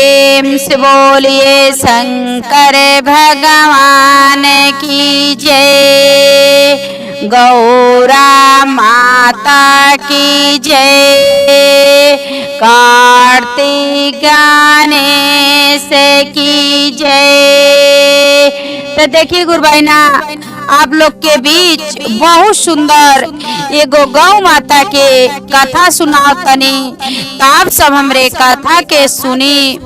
प्रेम से बोलिए शंकर भगवान की जय। गौरा माता की जय। कार्तिक गणेश की जय। तो देखिए गुरु बहना, आप लोग के बीच बहुत सुंदर एगो गौ माता के कथा सुनाओ तनी, तो आप सब हमरे कथा के सुनी।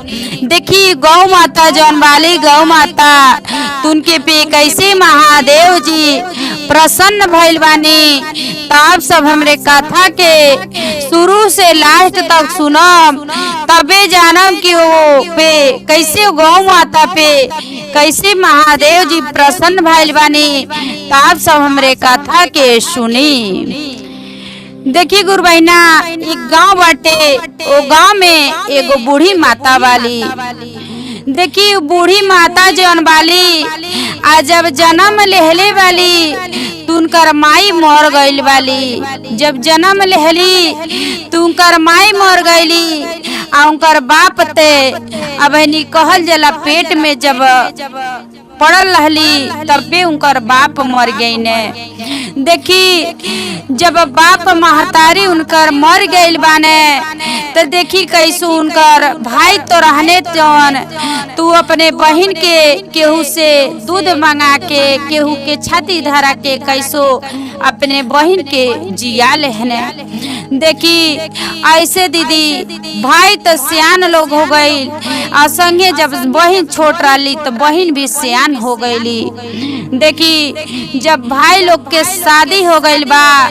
देखी गौ माता जौन वाली गौ माता, उनके पे कैसे महादेव जी प्रसन्न भइल बानी, तो आप सब हमरे कथा के शुरू से लास्ट तक सुनम, तबे जानम कि वो पे कैसे गौ माता पे कैसे महादेव जी प्रसन्न भइल बानी। तो आप सब हमरे कथा के सुनी। देखी गुरु बहना, एक गांव बाटे, वो गांव में एगो बूढ़ी माता वाली। देखी बूढ़ी माता जौन वाली आज जब जन्म लेहले वाली, तो उनकर माई मर गईल वाली। जब जन्म लेहली तो उनकर माई मर गईली, आ उनकर बाप ते अब कहल जला पेट में जब पड़ल रहली, तबे उनकर बाप मर गई ने। देखी जब बाप महतारी उनकर मर गईल बाने, तो देखी कैसो उनकर भाई तो रहने तू अपने बहन के केहू से दूध मंगा के, केहू के छाती धरा के कैसो अपने बहन के जिया लेहने। देखी ऐसे दीदी भाई तो सियान लोग हो गई, और संगे जब बहन छोट रही तो बहन भी सियान हो गईली। देखी जब भाई लोग के शादी हो गईल बा,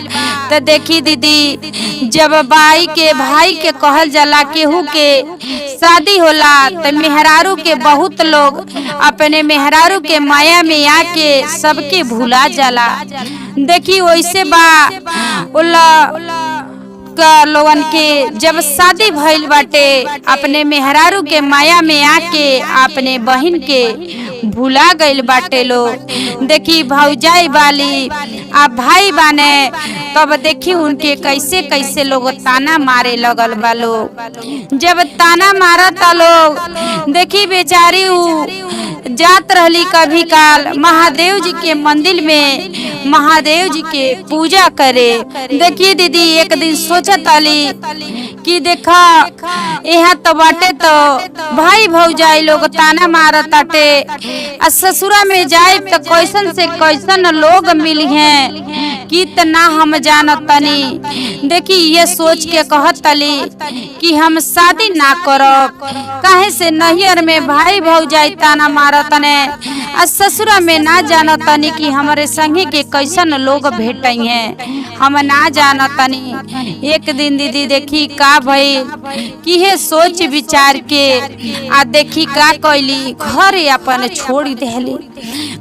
तो देखी दीदी जब भाई के कहल जाला केहू के शादी होला, तो मेहरारू के बहुत लोग अपने मेहरारू के माया में आके सबके भुला जाला। देखी वैसे बा लोगन के जब शादी भइल बाटे, अपने मेहरारू के माया में आके अपने बहन के भुला गईल बाटे लोग। देखी भौजाई वाली आ भाई बाने, तब देखी उनके कैसे कैसे लोग ताना मारे लगल बा लोग। जब ताना मारता लोग, देखी बेचारी जात रहली कभी काल महादेव जी के मंदिर में महादेव जी के पूजा करे। देखिए दीदी एक दिन सोचत आली कि देखा यहाँ तो बाटे तो भाई भौजाई लोग ताना मारत आटे, आ ससुरा में जाए तो कैसन से कैसन लोग मिली हैं कि तना हम जानत तनी। देखी ये सोच के कहत तली कि हम शादी ना करब, काहे से नैहर में भाई भौजाई ताना मारत ने, आ ससुरा में ना जानत तनी कि हमारे संगे के कैसन लोग भेटई हैं, हम ना जानत तनी। एक दिन दीदी देखी का भई कि हे सोच विचार के आ देखी का कैली, घर अपन छोड़ देली,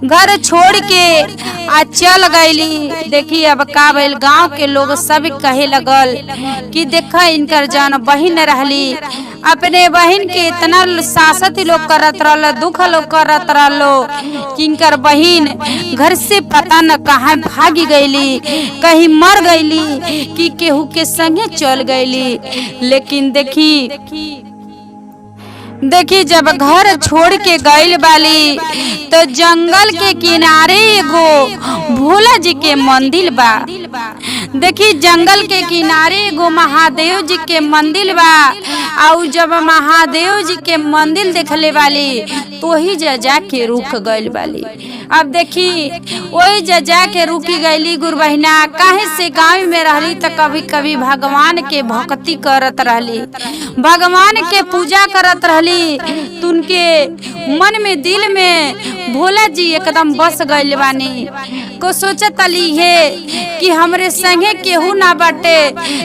घर छोड़ के आ चल गईली। देखी अब का भइल, गांव के लोग सब कहे लगल कि देखा इनकर जन बहन रहली, अपने बहन के इतना सासत लोग करत रहलो, दुख लोग करत रहलो कि इनकर बहन घर से पता न कहाँ भागी गईली, कहीं मर गईली कि केहू के संगे चल गईली। लेकिन देखी जब घर छोड़ के गईल बाली, तो जंगल के किनारे एगो भोला जी के मंदिर बा। देखी जंगल के किनारे एगो महादेव जी के मंदिर बा, और जब महादेव जी के मंदिर देखले वाली तो ही जा के रुक गईल बाली। अब देखी वही जा के रुकी गईली गुरु बहिना, काहे से गाँव में रहली तो कभी कभी भगवान के भक्ति करत रहली, भगवान के पूजा करत रहली। तो उनके मन में दिल में भोला जी एकदम बस गईल बानी। को सोचत अली है कि हमरे संगे केहू ना बाटे,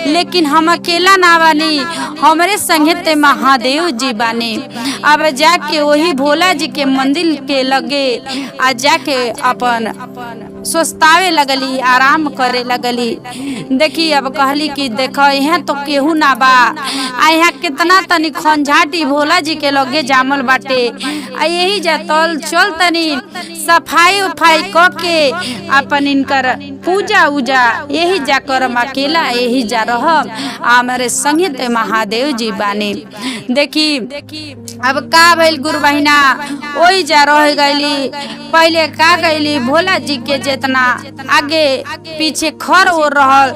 लेकिन हम अकेला ना बानी, हमरे संगे ते महादेव जी बानी। अब जाके वही भोला जी के मंदिर के लगे आ जाके अपन सोचतावे लगली, आराम करे लगली। देखी अब कहली कि देखो यहाँ तो केहू ना बा, आ यहाँ कितना तनी खंझाटी भोला जी के लगे जामल बाटे, आ यही जा तल चल तनी सफाई उफाई क के अपन इनकर पूजा उजा यही जा करम, अकेला यही जा रहम, हमारे संगे ते महादेव जी बानी। देखी अब का भइल गुरु बहिना, वही जा रह गईली। पहले का गईली, भोला जी के जितना आगे पीछे खर हो रहल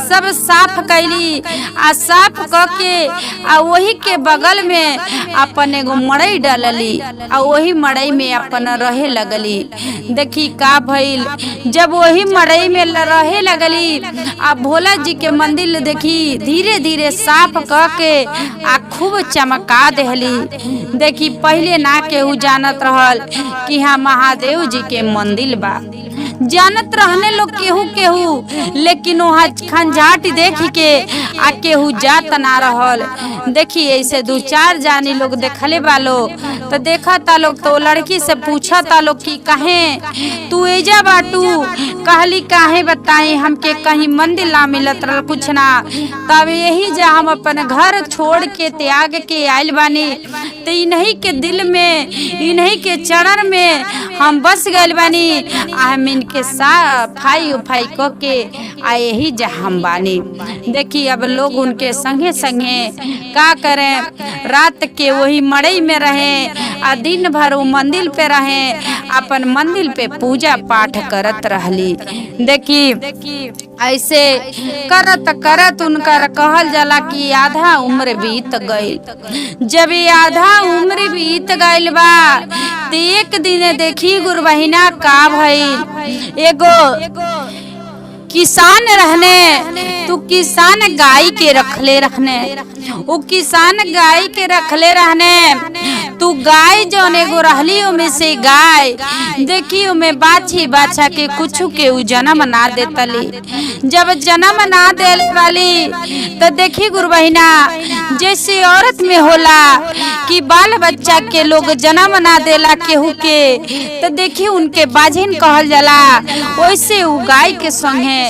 सब साफ कैली, आ साफ करके आ वही के बगल में अपन एगो मड़ई डालली, आ वही मड़ई में अपन रहे लगली। देखी का भइल, जब वही मड़ई में रहे लगली, आ भोला जी के मंदिर देखी धीरे धीरे साफ करके आ खूब चमका देहली। देखी पहले ना केहू जानत रहल कि हाँ महादेव जी के मंदिर बा, जानत रहने लोग केहू केहू, लेकिन वहाँ खंजाट देख के आ केहू जात ना रहल। देखी ऐसे दो चार जानी लोग देखले बालो, तो देखा ता लोग तो लड़की से पूछा ता लोग कि कहे तू एजा बाटू, कहली काहे बताई, हमके कहीं मंदिर ला मिलत रह कुछ ना, तब यही जा हम अपन घर छोड़ के त्याग के आयल बानी, तो इन्हीं के दिल में इन्हीं के चरण में हम बस गए बानी, हम इनके सफाई उफाई को के आ यही जा हम बानी। देखी अब लोग उनके संगे संगे का करें, रात के वही मड़ई में रहे, आ दिन भर वो मंदिर पे रहे, अपन मंदिर पे पूजा पाठ करत रहली। देखी ऐसे करत करत उनका कहल जाला कि आधा उम्र बीत गई। जब ये आधा उम्र बीत गईल बा, तो एक दिन देखी गुरु बहिना का भइल, एगो किसान रहने, तू किसान गाय के रखले रहने, वो किसान गाय के रखले रहने, तू गाय जो एगो रहली उमें से गाय देखी उमें बाछी बाछा के कुछ के उ जन्म ना देतली। जब जन्म ना दे वाली तो देखी गुरु बहिना जैसे औरत में होला कि बाल बच्चा के लोग जन्म ना देला केहू के, तो देखी उनके बाझिन कहल जाला, वैसे उ गाय के संगे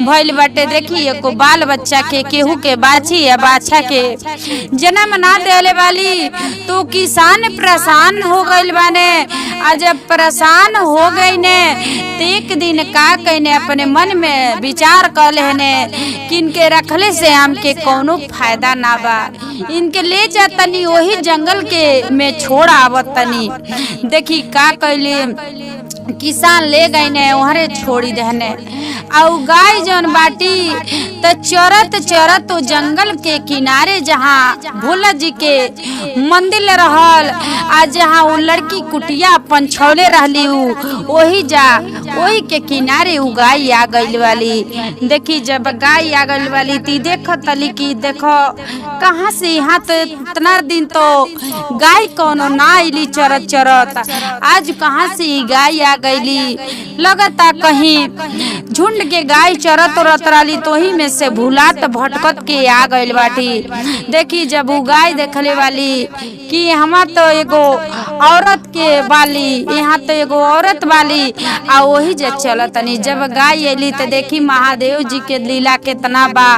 भइल बाटे। देखी एको बाल बच्चा के केहू के बाछी या बाछा के जन्म ना देले वाली, तो किसान परेशान हो गइल बाने। आ जब परेशान हो गई ने, तो एक दिन का कहने अपने मन में विचार कर लेने कि इनके रखले से हमके कोनो फायदा ना बा, इनके ले जातनी वही जंगल के में छोड़ आवतनी। देखी का कहले, किसान ले गए ने वहरे छोड़ी देने, और गाय जौन बाटी तो चरत चरत तो जंगल के किनारे जहाँ भोला जी के मंदिर रहल, आ जहाँ वो लड़की कुटिया पंछौले रहली, वही जा वही के किनारे वो गाय आ गई वाली। देखी जब गाय आ गई वाली ती देखो तली की देखो कहाँ से यहाँ तो इतना दिन तो गाय कोनो ना आईली चरत चरत, आज कहाँ से गाय आ गईली, लगता कहीं झुंड के गाय चरत रतराली तो ही में से भूलात भटकत के आ गइल बाटी। देखी जब वो गाय देखले वाली कि हमार तो एगो औरत के वाली, यहाँ तो एगो औरत वाली, आ वही जे चलतनी। जब गाय अली तो देखी महादेव जी के लीला कितना बा,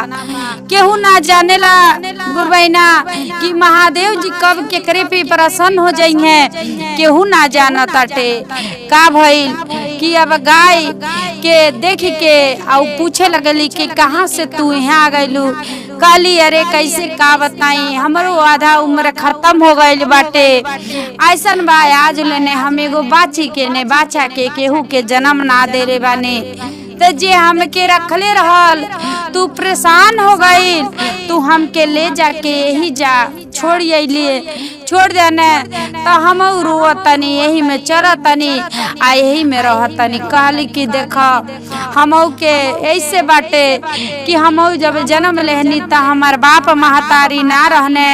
केहू ना जानेला गुरु बहिना कि महादेव जी कब केकरे पे प्रसन्न हो जाई है, केहू ना जाना ताटे। का भइल कि अब गाय के देख के और पूछे लगली कि कहाँ से तू यहाँ आ गइलू। कहली अरे कैसे का बताई, हमरो आधा उम्र खत्म हो गइल बाटे, ऐसन बा आज लेने हम एगो बाछी के ने बाछा के केहू के जन्म ना देले बाने, तो जे हमके रखले रहल तू परेशान हो गई, तू हमके ले जाके यही जा छोड़ छोड़ देने, तो हम रोतनी यही में चरतनी आ यही में रहतनी। कहली कि देखो हम के ऐसे बाटे कि हम जब जन्म लेहनी तो हमार बाप महतारी ना रहने,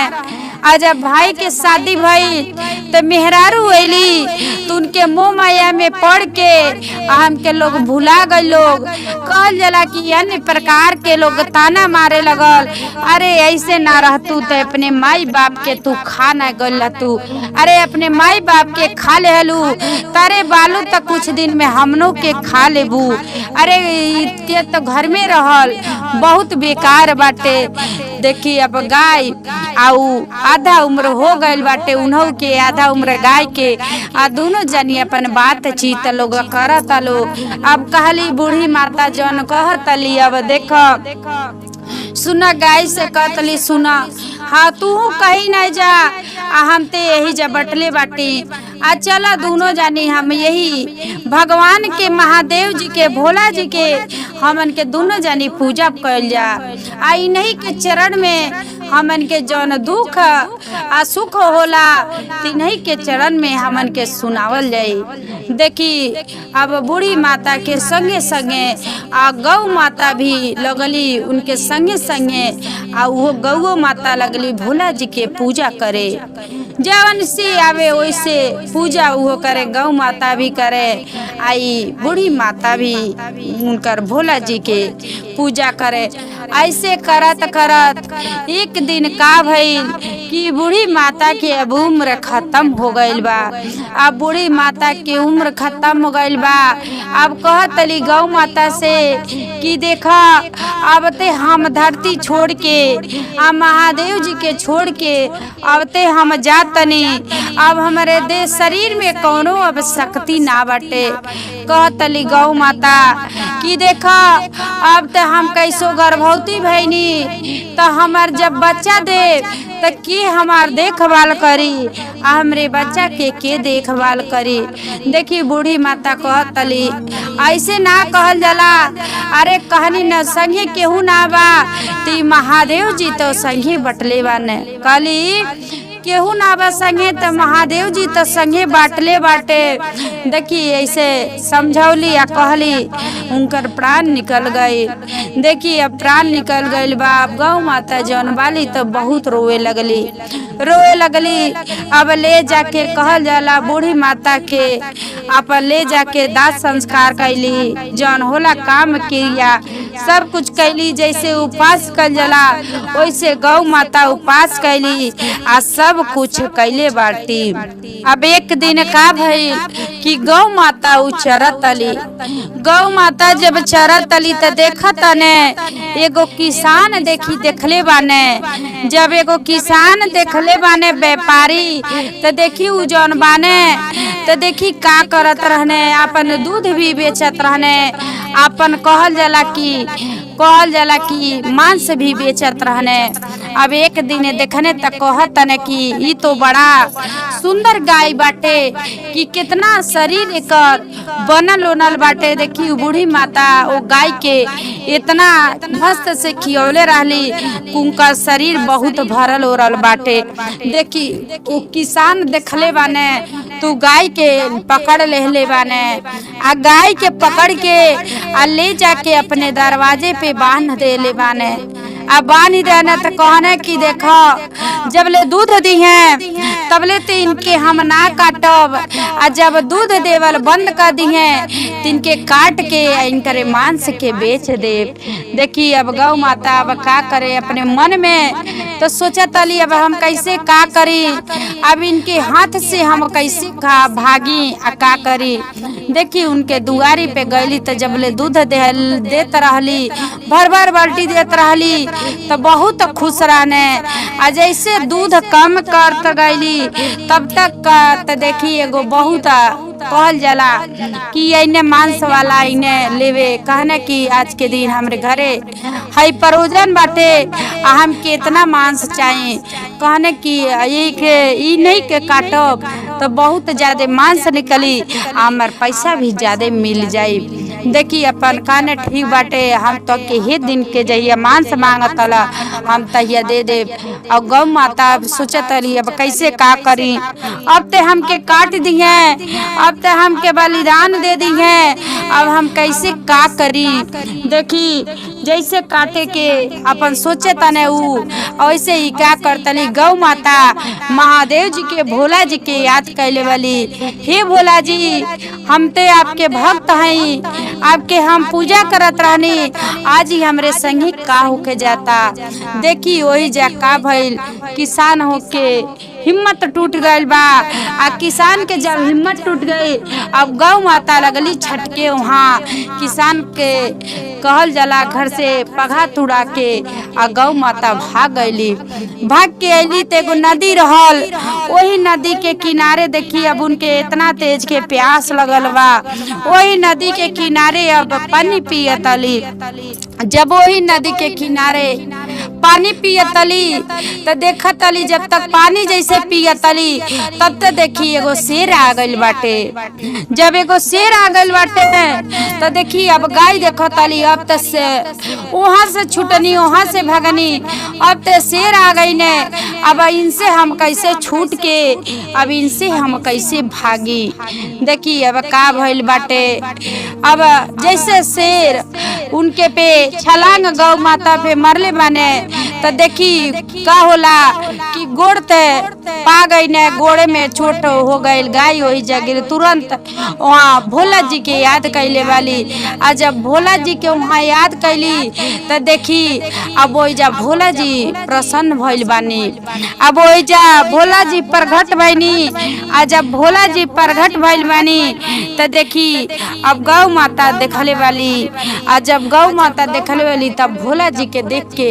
आ जब भाई के शादी भई तो मेहरारू अली तो उनके मोह माया में पड़ के हमके लोग भुला गए। लोग कहल जाला कि अन्य प्रकार के लोग ताना मारे लगल, अरे ऐसे ना रहतू तो अपने माई बाप के तू खा ना गल तू, अरे अपने माई बाप के खा लेलू तारे बालू तो कुछ दिन में हमनों के खा लेबू, अरे के तो घर में रहल बहुत बेकार बाटे। देखी अब गाय आउ आधा उम्र हो गईल बाटे उन्हों के, आधा उम्र गाय के। आ दोनों जनी अपन बातचीत लोग करत लोग। अब कहली बूढ़ी माता जौन कहतली, अब देखो सुना गाय से कहतली, सुना हाँ तू कहीं नहीं जा, हम ते यही जा बटले बाटी। आ चला दोनों जानी हम यही भगवान के महादेव जी के भोला जी के हमन के दोनों जानी पूजा कर जा। आ इन्हीं के चरण में हमन के जौन दुख आ सुख होला तिन्हीं के चरण में हमन के सुनावल जाई। देखी अब बूढ़ी माता के संगे संगे आ गौ माता भी लगली उनके संगे संगे। आ वो गौ माता लगली भोला जी के पूजा करे, जवन से आवे वैसे पूजा वो करे, गौ माता भी करे। आई बूढ़ी माता भी उनकर भोला जी के पूजा करे। ऐसे करत करत एक दिन का भइल कि बूढ़ी माता के अब उम्र खत्म हो गईल बा। अब बूढ़ी माता के उम्र खत्म हो गईल बा। अब कहतली गौ माता से कि देखा अब ते हम धरती छोड़ के आ महादेव जी के छोड़ के अब ते हम जातनी। अब हमारे देह शरीर में कौनो अब शक्ति ना बाटे। कहतली गौ माता कि देखा अब तो हम कैसो गर्भवती भैनी, तो हमार जब बच्चा दे तो के हमार देखभाल करी, हमरे बच्चा के देखभाल करी। देखी बूढ़ी माता कहतली ऐसे ना कहल जाला। अरे कहनी न संगे केहू ना बा, ती महादेव जी तो संगे बटले बाने। कहली केहू ना बा संगे तो महादेव जी तो संगे बाटले बाटे। देखी ऐसे समझौली या कहली उनकर प्राण निकल गई। देखी अब प्राण निकल गई बा। अब गौ माता जौन बाली तो बहुत रोए लगली। अब ले जाके कहल जाला बूढ़ी माता के अपन ले जाके दाह संस्कार कैली, जौन होला काम क्रिया सब कुछ कैली। जैसे उपास कल जाला वैसे गौ माता उपास कैली आ सब कुछ कैले बाटी। अब एक दिन का भइल कि गौ माता चरतली। गौ माता जब चरतली तो देखत ने एगो किसान देखले बाने। जब एगो किसान देखले बाने व्यापारी, तो देखी उ जौन बाने तो देखी का करत रहने, अपन दूध भी बेचत रहने, अपन कहल जाला कि मांस भी बेचत रहने। अब एक दिन देखने तक कहतने कि ई तो बड़ा सुंदर गाय बाटे कि कितना शरीर एकर बनल ओनल बाटे। देखी बूढ़ी माता वो गाय के इतना मस्त से खियौले रहली, उनका शरीर बहुत भरल ओरल बाटे। देखी वो किसान देखले बाने तू गाय के पकड़ ले बाने। आ गाय के पकड़ के आ ले जाके अपने दरवाजे पे बांध दे ले बाने। अब बांध देने तो कहने कि देखो जब ले दूध दी है तब ले तो इनके हम ना काटब, आ जब दूध देवल बंद कर दी है तो इनके काट के इनके मांस के बेच दे। देखी अब गौ माता अब का करे अपने मन में तो सोचा तली अब हम कैसे का करी, अब इनके हाथ से हम कैसे भागी आ का करी। देखी उनके दुआरी पे गईली तो जब ले दूध देत रहली, भर भर बाल्टी देत रहली तो बहुत खुश रहने। आ जैसे दूध कम करत गईली तब तक तो देखी एगो बहुत कहल जाला कि इन्हें मांस वाला इन्हें लेवे। कहने कि आज के दिन हमरे घरे हई परोजन बाटे, हम के इतना मांस चाहिए। कहने कि ई नहीं के काटब तो बहुत ज्यादा मांस निकली, हमार पैसा भी ज्यादा मिल जाई। देखी अपन कहने ठीक बाटे, हम तो के ही दिन के जहिया मांस मांगत हम तहिया दे दे। और गौ माता सोचत रही अब कैसे का करी, अब ते हमके काट दी है, अब ते हमके बलिदान दे दी है, अब हम कैसे का करी। देखी जैसे काटे के अपन सोचे तने ऐसे ही क्या करतली गौ माता महादेव जी के भोला जी के याद कैले वाली। हे भोला जी हम ते आपके भक्त हैं, आपके हम पूजा करत रहनी, आज ही हमरे संगी का होके जाता। देखी वही जा का भइल किसान होके हिम्मत टूट गई बा। आ किसान के जब हिम्मत टूट गई, अब गौ माता लगली छटके। वहाँ किसान के कहल जाला घर से पघा तुड़ा के आ गौ माता भाग गईली। भाग के अली तो एगो नदी रहल, वही नदी के किनारे देखी अब उनके इतना तेज के प्यास लगल बा। वही नदी के किनारे अब पानी पियतली। जब वही नदी के किनारे पानी पियतली तो देखतली, जब तक पानी जैसे पियतली तब तक देखी एगो शेर आ गइल बाटे। जब एगो शेर आ गइल बाटे तो देखी अब गाय देखतली। अब तक से वहाँ से छूटनी, वहाँ से भगनी, अब तो शेर आ गई ने। अब इनसे हम कैसे छूट के, अब इनसे हम कैसे भागी। देखी अब का भइल बाटे। अब जैसे शेर उनके पे छलांग गौ माता पे मरले माने तो देखी का होला कि गोड़ ते पा गई ने, गोड़े में चोट हो गई। गाय वही जगह तुरंत वहाँ भोला जी के याद कैले वाली। आ जब भोला जी के वहाँ याद कैली तो देखी अब वही भोला जी प्रसन्न भइल बानी। अब वही भोला जी प्रगट भइनी। आ जब भोला जी प्रगट भइल बानी तो देखी अब गौ माता देखले वाली। आ जब गौ माता देखले वाली तब भोला जी के देख के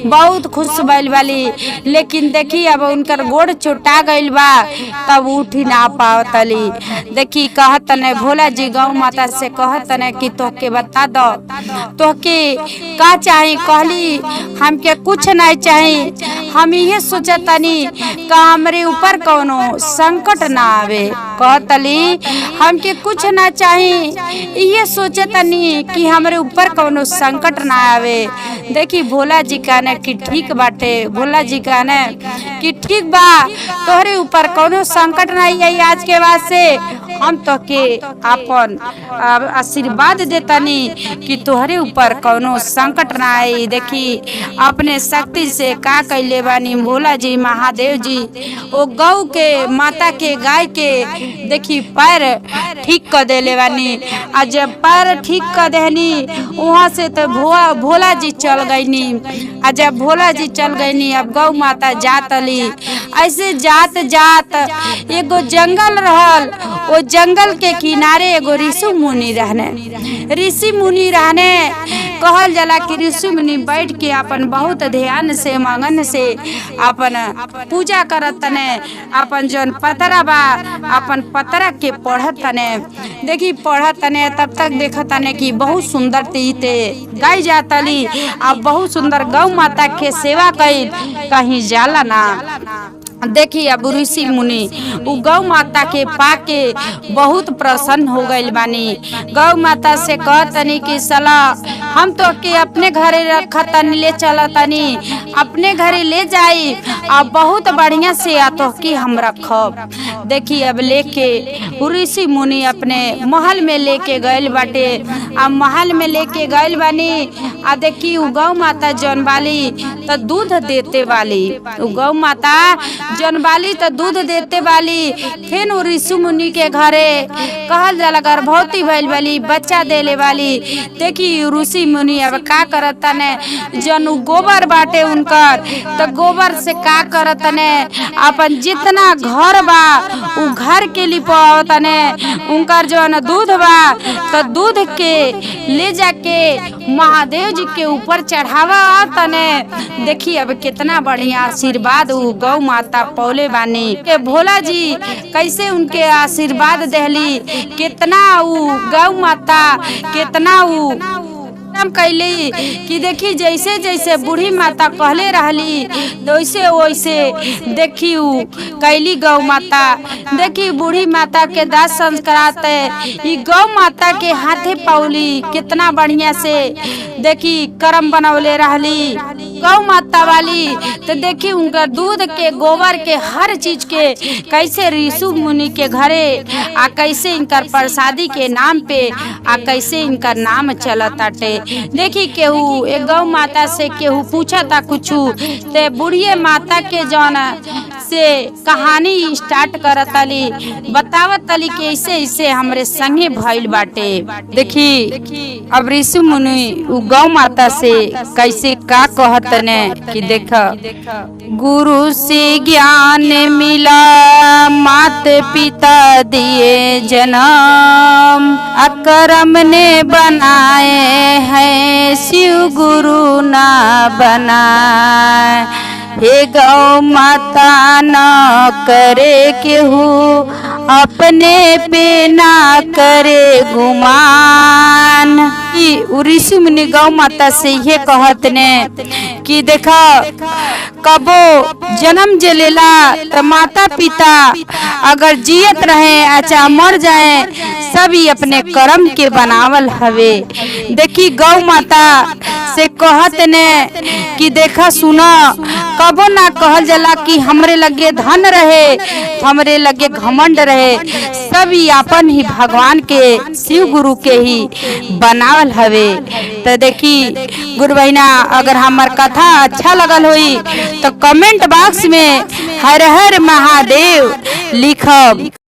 बहुत खुश भइल वाली। लेकिन देखी अब उनकर गोड़ चोटा गइल बा, तब उठी ना पावतली। देखी कहत ने भोला जी गौ माता से कहत ने कि तोहके बता दो तोहके का चाही। कहली हमके कुछ नहीं चाही, हम ये सोचतनी का हमरे ऊपर कोनो संकट ना आवे। कहतली हमके कुछ ना चाही, ये सोचतनी कि हमरे ऊपर कोनो संकट ना आवे। देखी भोला जी कहने कि ठीक बाटे। भोला जी कहने कि ठीक बा, तोहरे ऊपर कोनो संकट नहीं है। आज के बाद से हम तो के अपन आशीर्वाद देतनी कि तोहरे ऊपर कोनो संकट ना आई। देखी अपने शक्ति से का कैले बानी भोला जी महादेव जी। वो गौ के माता के गाय के देखी पैर ठीक कर देले बानी। आ जब पैर ठीक कर देनी वहाँ से तो भोला जी चल गईनी। आ जब भोला जी चल गईनी अब गौ माता जातली। ऐसे जात जात एगो जंगल रहल, वो जंगल के किनारे एगो ऋषि मुनि रहने। कहल जाला कि ऋषि मुनि बैठ के अपन बहुत ध्यान से मगन से अपन पूजा करत तने। अपन जौन पतरा बा अपन पतरा के पढ़त तने। देखी पढ़त तने तब तक देखत तने कि बहुत सुंदर तीते गाय जातली। अब बहुत सुंदर गौ माता के सेवा कई कहीं जाला ना। देखी अब ऋषि मुनि उ गौ माता के पाके बहुत प्रसन्न हो गइल बानी। गौ माता से कहतनी कि सलाह हम तो के अपने घरे रखतनी, ले चलतनी, अपने घरे ले जाई। अब बहुत बढ़िया से आतो कि हम रखब। देखी अब लेके ऋषि मुनि अपने महल में लेके गइल बाटे। अब महल में लेके गइल बानी। आ देखी उ गौ माता जौन वाली तो दूध देते वाली, उ गौ माता जौन वाली तो दूध देते वाली। फिर उ ऋषि मुनि के घरे कहल जाला गर्भवती भइल वाली, बच्चा देले वाली। देखी ऋषि मुनि अब का करत ने, जौन गोबर बाटे उनकर तो गोबर से का करत ने अपन जितना घर बा उ घर के लिपावत ने। उनकर जौन दूध बा तो दूध के ले जाके महादेव जी के ऊपर चढ़ावा तने। देखी अब कितना बढ़िया आशीर्वाद उ गौ माता पौले बानी के भोला जी कैसे उनके आशीर्वाद देहली। कितना उ गौ माता कितना उ कैली कि देखी जैसे जैसे बूढ़ी माता कहले रहली वैसे वैसे देखी उ कैली गौ माता। देखी बूढ़ी माता के दास संस्कार ई गौ माता के हाथे पौली कितना बढ़िया से देखी कर्म बनौले रहली गौ माता वाली। तो देखी उनका दूध के गोबर के हर चीज के कैसे ऋषि मुनि के घरे आ कैसे इनकर प्रसादी के नाम पे आ कैसे इनका नाम चलताटे। देखी केहू एक गौ माता से केहू पूछा था कुछ ते बुढ़िए माता के जौन से कहानी स्टार्ट करतली बतावतली कि ऐसे ऐसे हमरे संगे भइल बाटे। देखी अब ऋषि मुनि गौ माता से कैसे का कहत कहत ने कि देख गुरु से ज्ञान मिला मात पिता दिए जन्म अकरम ने बनाए हैं शिव गुरु ना बनाए। हे गौ माता न करे केहू अपने पे ना करे गुमान। ऋषि मुनि गौ माता से ये कहत ने कि देखा कबो जन्म जलेला तो माता पिता अगर जियत रहे अच्छा मर जाए सभी अपने कर्म के बनावल हवे। देखी गौ माता से कहत ने कि देखा सुना कबो ना कहल जला कि हमरे लगे धन रहे हमरे लगे घमंड रहे, सभी अपन ही भगवान के शिव गुरु के ही बनावल हवे। तो देखी गुरु बहिना अगर हमार कथा अच्छा लगल होई तो कमेंट बॉक्स में हर हर महादेव लिखब।